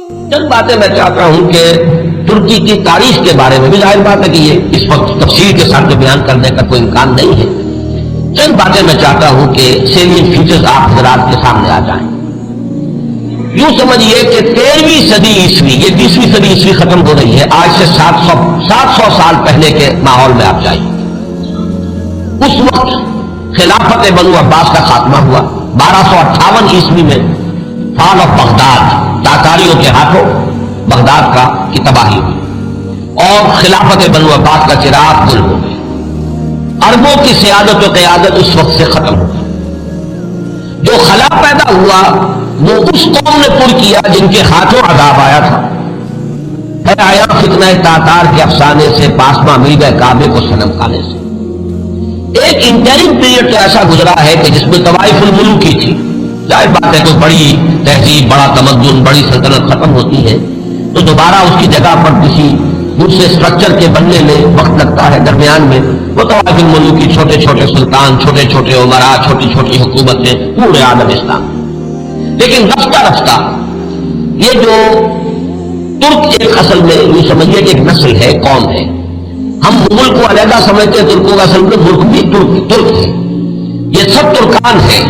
چند باتیں میں چاہتا ہوں کہ ترکی کی تاریخ کے بارے میں بھی ظاہر بات ہے کہ یہ اس وقت تفصیل کے ساتھ بیان کرنے کا کوئی امکان نہیں ہے. چند باتیں میں چاہتا ہوں کہ سیلینٹ فیچرز آپ حضرات کے سامنے آ جائیں. یوں سمجھیے کہ 13ویں صدی عیسوی، یہ 20ویں صدی عیسوی ختم ہو رہی ہے، آج سے 700 سال پہلے کے ماحول میں آپ جائیے. اس وقت خلافت بنو عباس کا خاتمہ ہوا. 1258 عیسوی میں فال آف بغداد، تاتاریوں کے ہاتھوں بغداد کی تباہی ہوئی اور خلافت بنو عباس کا چراغ گل ہو گیا. عربوں کی سیادت و قیادت اس وقت سے ختم ہو گئی. جو خلا پیدا ہوا وہ اس قوم نے پر کیا جن کے ہاتھوں عذاب آیا تھا. ہے آیا فتنہ تاتار کے افسانے سے، پاسما مل گئے کعبے کو صنم کھانے سے. ایک انٹرم پیریڈ تو ایسا گزرا ہے کہ جس میں طوائف الملوک کی تھی. ظاہر بات ہے کوئی بڑی تہذیب، بڑا تمدن، بڑی سلطنت ختم ہوتی ہے تو دوبارہ اس کی جگہ پر کسی دوسرے اسٹرکچر کے بننے میں وقت لگتا ہے. درمیان میں وہ طوائف الملوک کی چھوٹے چھوٹے سلطان، چھوٹے چھوٹے عمراء، چھوٹی چھوٹی حکومتیں پورے عالم اسلام. لیکن رفتہ رفتہ یہ جو ترک ایک اصل میں یہ سمجھیے کہ ایک نسل ہے، قوم ہے. ہم مغل کو علیحدہ سمجھتے ہیں، ترکوں کا اصل میں ملک بھی ترک ہے. یہ سب ترکان ہیں،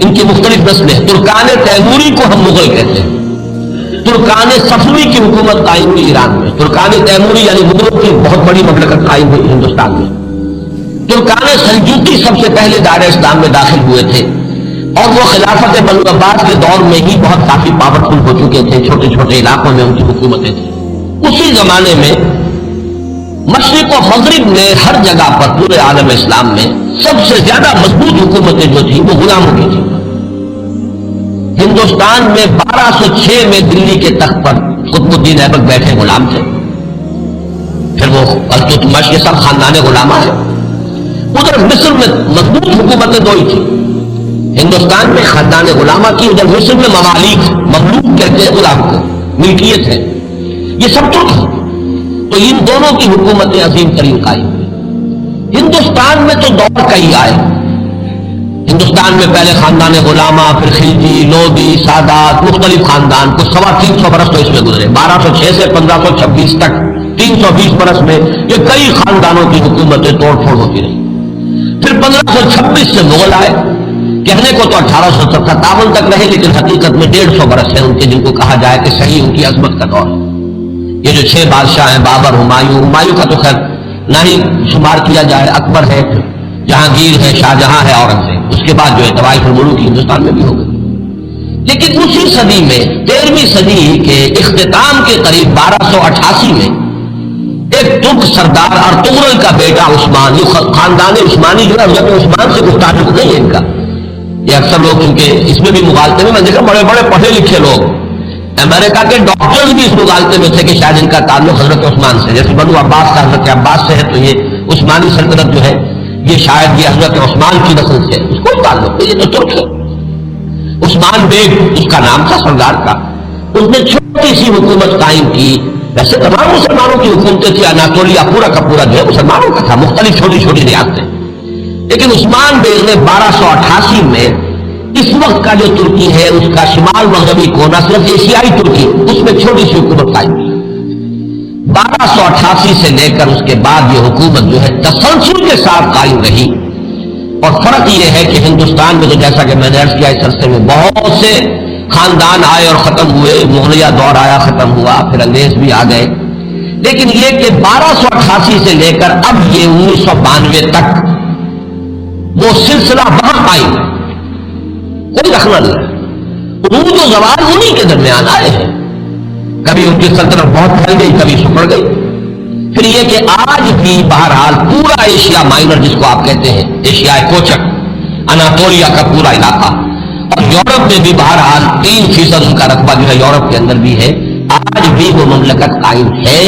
ان کی مختلف نسلیں. ترکان تیموری کو ہم مغل کہتے ہیں. ترکان صفوی کی حکومت قائم ہوئی ایران میں. ترکان تیموری یعنی مغلوں کی بہت بڑی مملکت قائم ہوئی ہندوستان میں. ترکان سلجوقی سب سے پہلے دائرہ اسلام میں داخل ہوئے تھے اور وہ خلافت بنو عباس کے دور میں ہی بہت کافی پاورفل ہو چکے تھے. چھوٹے چھوٹے علاقوں میں ان کی حکومتیں تھیں. اسی زمانے میں مشرق و مغرب میں ہر جگہ پر پورے عالم اسلام میں سب سے زیادہ مضبوط حکومتیں جو تھیں وہ غلاموں کی تھیں. ہندوستان میں 1206 میں دلی کے تخت پر قطب الدین ایبک بیٹھے غلام تھے. پھر وہ التتمش کے سب خاندان غلامہ ہیں. ادھر مصر میں مضبوط حکومتیں دو ہی تھیں. ہندوستان میں خاندان غلامہ کی، ادھر مصر میں مملوک کہتے ہیں غلام کو، ملکیت ہے. یہ سب ترک ہیں. تو ان دونوں کی حکومتیں عظیم ترین قائم ہوئی. ہندوستان میں تو دور کئی آئے. ہندوستان میں پہلے خاندان غلامہ، پھر خلجی، لودھی، سادات، مختلف خاندان، کچھ 350 برس تو اس میں گزرے. 1206 سے 1526 تک 320 برس میں یہ کئی خاندانوں کی حکومتیں توڑ پھوڑ ہوتی رہی. پھر 1526 سے مغل آئے. کہنے کو تو 1857 تک رہے، لیکن حقیقت میں 150 برس ہے ان کے، جن کو کہا جائے کہ صحیح ان کی عظمت کا دور. یہ جو 6 بادشاہ ہیں، بابر، ہمایوں کا تو خیر نہ ہی شمار کیا جائے، اکبر ہے، جہانگیر ہے، شاہجہاں ہے، اورنگزیب. اس کے بعد جو ہے طوائف الملوک ہندوستان میں بھی ہو گئی. لیکن اسی صدی میں 13ویں صدی کے اختتام کے قریب 1288 میں ایک ترک سردار ارطغرل کا بیٹا عثمان، یہ خاندان عثمانی جو ہے حضرت عثمان سے کچھ تعلق نہیں ہے ان کا. یہ اکثر لوگ چونکہ اس میں بھی مغالطے میں دیکھا بڑے بڑے پڑھے لکھے لوگ، امریکہ کے ڈاکٹرز بھی اس مغالطے میں تھے کہ شاید ان کا تعلق حضرت عثمان سے، جیسے بنو عباس کا حضرت عباس سے ہے تو یہ عثمانی سلطنت جو ہے یہ شاید یہ حضرت عثمان کی نسل سے. اس کو تعلق نہیں، یہ تو ترک ہے. عثمان بیگ اس کا نام تھا سردار کا. اس نے چھوٹی سی حکومت قائم کی. ویسے تمام مسلمانوں کی حکومتیں تھی. اناطولیا پورا کا پورا جو ہے مسلمانوں کا تھا، مختلف چھوٹی چھوٹی ریاستیں. لیکن عثمان بیگ نے 1288 میں اس وقت کا جو ترکی ہے اس کا شمال مغربی کونا، صرف ایشیائی ترکی، اس میں چھوٹی سی حکومت قائم کی. 1288 سے لے کر اس کے بعد یہ حکومت جو ہے تسلسل کے ساتھ قائم رہی. اور فرق یہ ہے کہ ہندوستان میں تو جیسا کہ میں نے عرض کیا اس عرصے میں بہت سے خاندان آئے اور ختم ہوئے. مغلیہ دور آیا، ختم ہوا، پھر انگریز بھی آ گئے. لیکن یہ کہ 1288 سے لے کر اب یہ 1992 تک وہ سلسلہ وہاں قائم ہے، کوئی رکھنا نہیں ہے. عروج و زوال انہی کے درمیان آئے ہیں. کبھی ان کی سلطنت بہت پھیل گئی، کبھی سکڑ گئی. پھر یہ کہ آج بھی بہرحال پورا ایشیا مائنر جس کو آپ کہتے ہیں، ایشیا کوچک، اناطولیا کا پورا علاقہ، اور یورپ میں بھی بہرحال 3% ان کا رقبہ جو ہے یورپ کے اندر بھی ہے. آج بھی وہ مملکت قائم ہے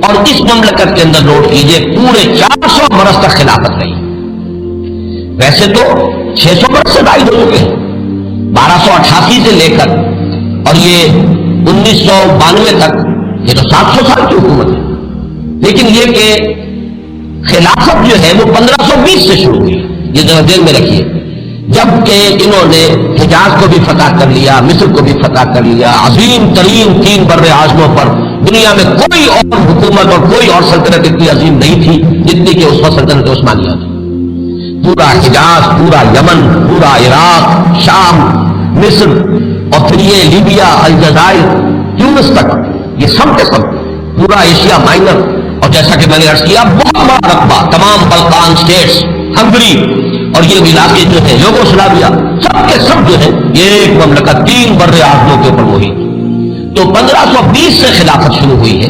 اور اس مملکت کے اندر نوٹ کیجئے پورے 400 برس تک خلافت رہی. ویسے تو 600 برس سے زائد ہو چکے ہیں 1288 سے لے کر، اور یہ 1992 تک یہ تو 700 سال کی حکومت ہے. لیکن یہ کہ خلافت جو ہے وہ 1520 سے شروع ہوئی. یہ ذہن میں رکھیے جبکہ انہوں نے حجاز کو بھی فتح کر لیا، مصر کو بھی فتح کر لیا، عظیم ترین 3 بر اعظموں پر دنیا میں کوئی اور حکومت اور کوئی اور سلطنت اتنی عظیم نہیں تھی جتنی کہ اس وقت سلطنت عثمانیہ تھی۔ پورا حجاز، پورا یمن، پورا عراق، شام، مصر، اور پھر یہ لیبیا، الجزائر، تیونس تک، یہ سب کے سب پورا ایشیا مائنر، اور جیسا کہ میں نے عرض کیا بہت بڑا رقبہ تمام بلقان اسٹیٹس، ہنگری اور یہ علاقے جو ہے یوگوسلاویا، سب کے سب جو ہے یہ ایک مملکت 3 بر اعظموں کے اوپر وہی۔ تو 1520 سے خلافت شروع ہوئی ہے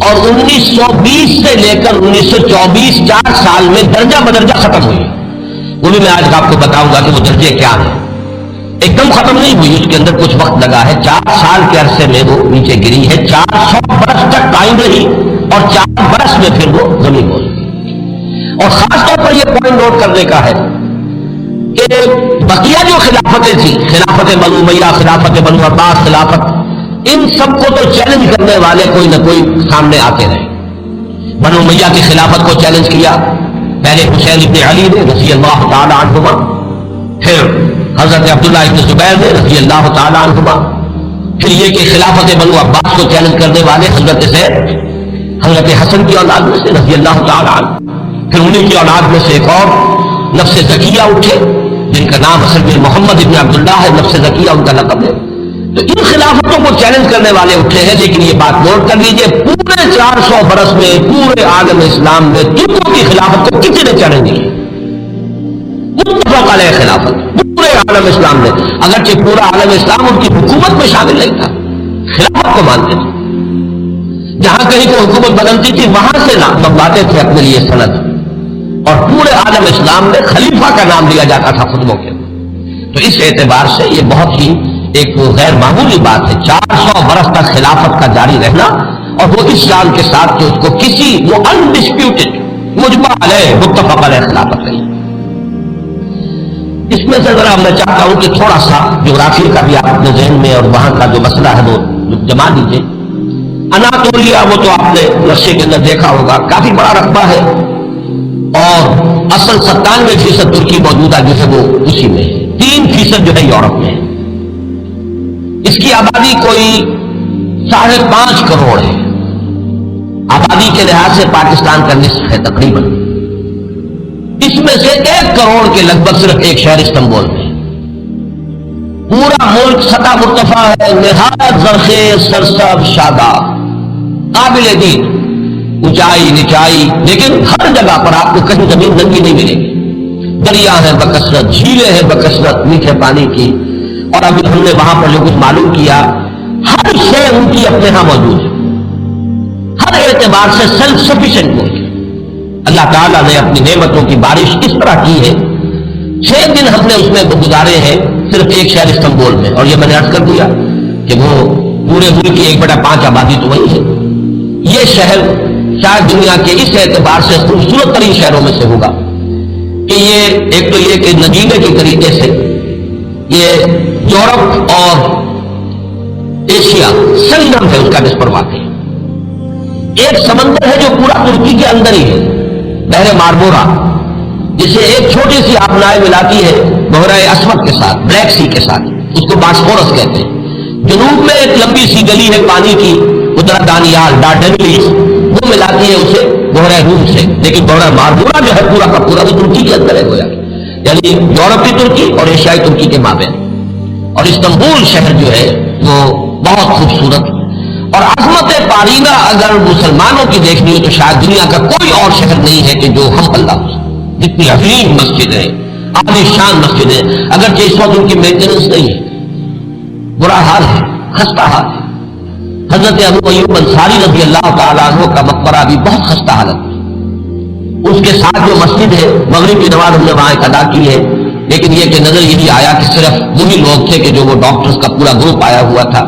اور 1920 سے لے کر 1924 4 سال میں درجہ بدرجہ ختم ہوئی ہے۔ وہ بھی میں آج آپ کو بتاؤں گا کہ وہ درجے کیا ہیں۔ ایک دم ختم نہیں ہوئی، اس کے اندر کچھ وقت لگا ہے، 4 سال کے عرصے میں وہ نیچے گری ہے، 400 برس تک قائم رہی اور 4 برس میں پھر وہ زمین ہو گئی۔ اور خاص طور پر یہ پوائنٹ نوٹ کرنے کا ہے کہ بقیہ جو خلافتیں تھیں، خلافت بنو امیہ، خلافت بنو عباس، خلافت، ان سب کو تو چیلنج کرنے والے کوئی نہ کوئی سامنے آتے رہے۔ بنو امیہ کی خلافت کو چیلنج کیا پہلے حسین ابن علی نے رضی اللہ تعالی عنہما، پھر حضرت عبداللہ ابن زبیر نے رضی اللہ تعالی عنہما، پھر یہ کہ خلافت بنو عباس کو چیلنج کرنے والے حضرت زید، حضرت حسن کی اولاد میں سے رضی اللہ تعالی عنہ، پھر انہیں کی اولاد میں سے ایک اور نفس زکیہ اٹھے جن کا نام اصل میں محمد ابن عبداللہ ہے، نفس زکیہ ان کا لقب ہے۔ تو ان خلافتوں کو چیلنج کرنے والے اٹھے ہیں، لیکن یہ بات نوٹ کر لیجئے پورے 400 برس میں پورے عالم اسلام میں ترکوں کی خلافت کو کسی نے چیلنج نہیں کیا، متفق علیہ خلافت پورے عالم اسلام میں، اگرچہ پورا عالم اسلام ان کی حکومت میں شامل نہیں تھا، خلافت کو مانتے تھے، جہاں کہیں کو حکومت بدلتی تھی وہاں سے منگواتے تھے اپنے لیے سند، اور پورے عالم اسلام میں خلیفہ کا نام لیا جاتا تھا خطبوں کے۔ تو اس اعتبار سے یہ بہت ہی ایک غیر معمولی بات ہے، 400 برس تک خلافت کا جاری رہنا، اور وہ اس شان کے ساتھ کہ اس کو کسی وہ انڈسپیوٹڈ مجمع علیہ متفق علیہ خلافت رہی۔ اس میں سے ذرا میں چاہتا ہوں کہ تھوڑا سا جغرافی کا بھی آپ اپنے ذہن میں اور وہاں کا جو مسئلہ ہے وہ جما دیجیے۔ اناطولیہ وہ تو آپ نے نقشے کے اندر دیکھا ہوگا، کافی بڑا رقبہ ہے، اور اصل 97% ترکی موجودہ جو ہے وہ اسی میں ہے، 3% جو ہے یورپ میں ہے۔ اس کی آبادی کوئی 5.5 کروڑ ہے، آبادی کے لحاظ سے پاکستان کا نصف ہے تقریباً۔ اس میں سے 1 کروڑ کے لگ بھگ صرف ایک شہر استنبول میں ہے۔ پورا ملک سطح مرتفع ہے، نہایت زرخیز، سرسبز، شاداب، قابل دید، اونچائی نچائی، لیکن ہر جگہ پر آپ کو کہیں زمین ننگی نہیں ملے گی، دریا ہے بکثرت، جھیلیں ہیں بکثرت میٹھے پانی کی، اور ابھی ہم نے وہاں پر جو کچھ معلوم کیا ہر شے ان کی اپنے ہاں موجود ہے، ہر اعتبار سے سیلف سفیشینٹ ملک ہے۔ اللہ تعالیٰ نے اپنی نعمتوں کی بارش اس طرح کی ہے، 6 دن ہم نے اس میں گزارے ہیں صرف ایک شہر استنبول میں، اور یہ میں نے عرض کر دیا کہ وہ پورے ملک کی 1/5 آبادی تو وہی ہے۔ یہ شہر شاید دنیا کے اس اعتبار سے خوبصورت ترین شہروں میں سے ہوگا کہ یہ ایک تو یہ کہ نگینے کے طریقے سے یہ یورپ اور ایشیا سنگم ہے اس کا نسبت واقع۔ ایک سمندر ہے جو پورا ترکی کے اندر ہی ہے، بحر ماربورا، جسے ایک چھوٹی سی آبنائے ملاتی ہے بحیرہ اسود کے ساتھ، بلیک سی کے ساتھ، اس کو باسفورس کہتے ہیں۔ جنوب میں ایک لمبی سی گلی ہے پانی کی، ادھر دانیال ڈارڈنیلیز، وہ ملاتی ہے اسے بحیرہ روم سے، لیکن بحیرہ ماربورا جو ہے پورا کا پورا وہ ترکی کے اندر ہے گویا، یعنی یورپی ترکی اور ایشیائی ترکی کے مابین۔ اور استنبول شہر جو ہے وہ بہت خوبصورت، اور عظمت پارینہ اگر مسلمانوں کی دیکھنی ہو تو شاید دنیا کا کوئی اور شہر نہیں ہے کہ جو ہم اللہ، جتنی عظیم مسجد ہے، عالی شان مسجد ہے، اگرچہ اس وقت ان کی مینٹیننس نہیں ہے، برا حال ہے، خستہ حال ہے۔ حضرت ابو ایوب انصاری رضی اللہ تعالیٰ عنہ کا مقبرہ بھی بہت خستہ حالت ہے، اس کے ساتھ جو مسجد ہے مغرب کی نماز ہم نے وہاں ادا کی ہے، لیکن یہ کہ نظر یہی آیا کہ صرف وہی لوگ تھے کہ جو وہ ڈاکٹرز کا پورا گروپ آیا ہوا تھا،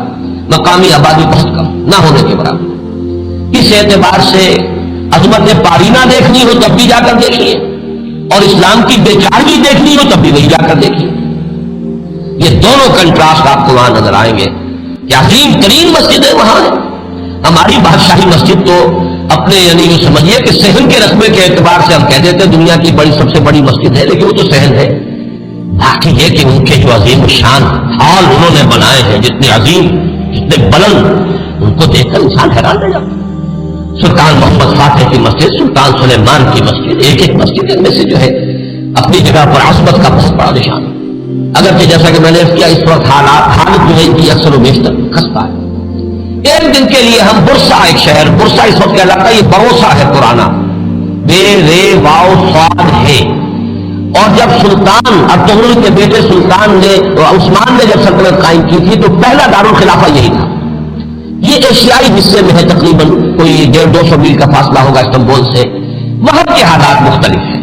مقامی آبادی بہت کم، نہ ہونے کے برابر۔ اس اعتبار سے عظمت پارینہ دیکھنی ہو تب بھی جا کر دیکھیے، اور اسلام کی بیچارگی دیکھنی ہو تب بھی وہی جا کر دیکھیے۔ یہ دونوں کنٹراسٹ آپ کو وہاں نظر آئیں گے کہ عظیم ترین مسجدیں وہاں ہیں۔ ہماری بادشاہی مسجد تو اپنے یعنی یہ سمجھیے کہ صحن کے رقبے کے اعتبار سے ہم کہہ دیتے ہیں دنیا کی بڑی سب سے بڑی مسجد ہے، لیکن وہ تو صحن ہے، باقی یہ کہ ان کے جو عظیم شان ہال انہوں نے بنائے ہیں، جتنے عظیم، جتنے بلند، ان کو دیکھ کر انسان حیران رہ جاتا ہے۔ سلطان محمد فاتح کی مسجد، سلطان سلیمان کی مسجد، ایک ایک مسجد ان میں سے جو ہے اپنی جگہ پر عظمت کا بہت بڑا نشان ہے۔ اگرچہ جیسا کہ میں نے کیا اس وقت حالت جو ہے ان کی اکثر و بیشتر خستہ ہے۔ ایک دن کے لیے ہم برسا، ایک شہر برسا اس وقت کہلاتا ہے، یہ بروسا ہے پرانا، بے رے واؤ صاد ہے۔ اور جب سلطان ارطغرل کے بیٹے سلطان نے عثمان نے جب سلطنت قائم کی تھی تو پہلا دارالخلافہ یہی تھا۔ یہ ایشیائی حصے میں ہے، تقریباً کوئی 150-200 میل کا فاصلہ ہوگا استنبول سے۔ وہاں کے حالات مختلف ہیں۔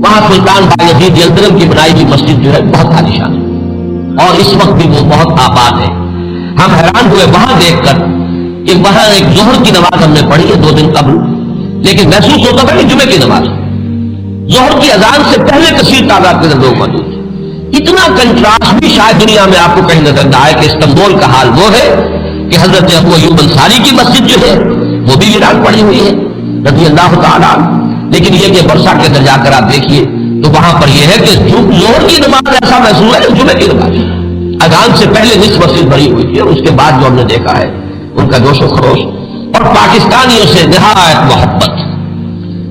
وہاں سلطان بایزید یلدرم کی بنائی ہوئی مسجد جو ہے بہت عالیشان ہے اور اس وقت بھی وہ بہت آباد ہے۔ ہم حیران ہوئے وہاں دیکھ کر کہ وہاں ایک ظہر کی نماز ہم نے پڑھی ہے 2 دن قبل، لیکن محسوس ہوتا تھا کہ جمعے کی نماز، ظہر کی اذان سے پہلے کثیر تعداد کے اندر لوگ موجود تھے۔ اتنا کنٹراسٹ بھی شاید دنیا میں آپ کو کہیں نظر نہ آئے کہ استنبول کا حال وہ ہے کہ حضرت ابو ایوب انصاری کی مسجد جو ہے وہ بھی ویران پڑی ہوئی ہے رضی اللہ تعالیٰ۔ لیکن یہ کہ برسا کے اندر جا کر آپ دیکھیے تو وہاں پر یہ ہے کہ ظہر کی نماز ایسا محسوس ہے جمعے کی نماز، اذان سے پہلے نصف مسجد بھری ہوئی تھی اور اس کے بعد جو ہم نے دیکھا ہے ان کا جوش و خروش اور پاکستانیوں سے نہایت محبت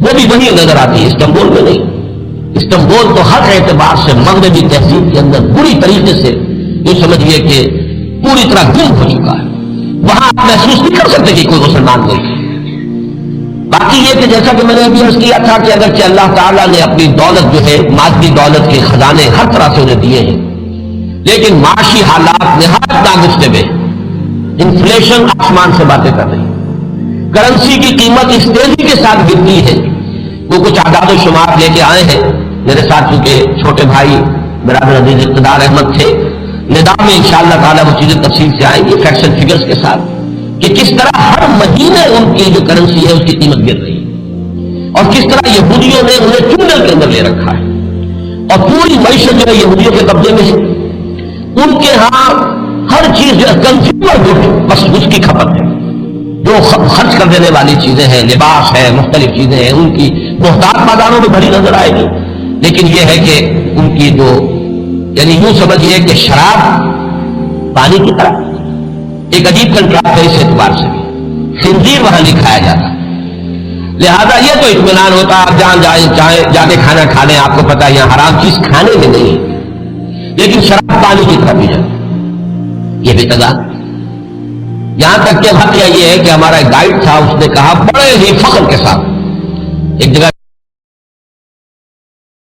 وہ بھی وہی نظر آتی ہے، استنبول میں نہیں۔ استنبول تو ہر اعتبار سے مغربی تہذیب کے اندر بری طریقے سے یہ سمجھیے کہ پوری طرح گم ہو چکا ہے، وہاں آپ محسوس نہیں کر سکتے کہ کوئی مسلمان ملک ہے۔ باقی یہ کہ جیسا کہ میں نے ابھی عرض کیا تھا کہ اگرچہ اللہ تعالیٰ نے اپنی دولت جو ہے مادی دولت کے خزانے ہر طرح سے انہیں دیے ہیں، لیکن معاشی حالات نہایت ناگفتگو ہے۔ انفلیشن آسمان سے باتیں کر رہی ہے، کرنسی کی قیمت اس تیزی کے ساتھ گرتی ہے۔ وہ کچھ اعداد و شمار لے کے آئے ہیں میرے ساتھ، چونکہ چھوٹے بھائی برادر عزیز اقتدار احمد تھے، نظام میں انشاءاللہ تعالیٰ وہ چیزیں تفصیل سے آئیں گی فیکٹس اینڈ فگرز کے ساتھ کہ کس طرح ہر مہینے ان کی جو کرنسی ہے اس کی قیمت گر رہی ہے اور کس طرح یہودیوں نے انہیں چنگل کے اندر لے رکھا ہے اور پوری معیشت جو ہے یہودیوں کے قبضے میں ہے۔ ان کے ہاں ہر چیز جو ہے کنزیومر گڈ، بس اس کی کھپت ہے، جو خرچ کر دینے والی چیزیں ہیں، لباس ہے، مختلف چیزیں ہیں، ان کی محتاط بازاروں میں بھری نظر آئے گی۔ لیکن یہ ہے کہ ان کی جو یعنی یوں سمجھیے کہ شراب پانی کی طرح ایک عجیب کنٹراسٹ ہے اس اعتبار سے بھی، خنزیر وہاں نہیں کھایا جاتا، لہذا یہ تو اطمینان ہوتا آپ جہاں چاہیں جا کے کھانا کھا لیں، آپ کو پتا ہے یہاں حرام چیز کھانے میں نہیں ہے، لیکن شراب پانی کی طرح پی جاتی، یہ بھی تضاد۔ یہاں تک کہ واقعہ یہ ہے کہ ہمارا ایک گائیڈ تھا، اس نے کہا بڑے ہی فخر کے ساتھ ایک جگہ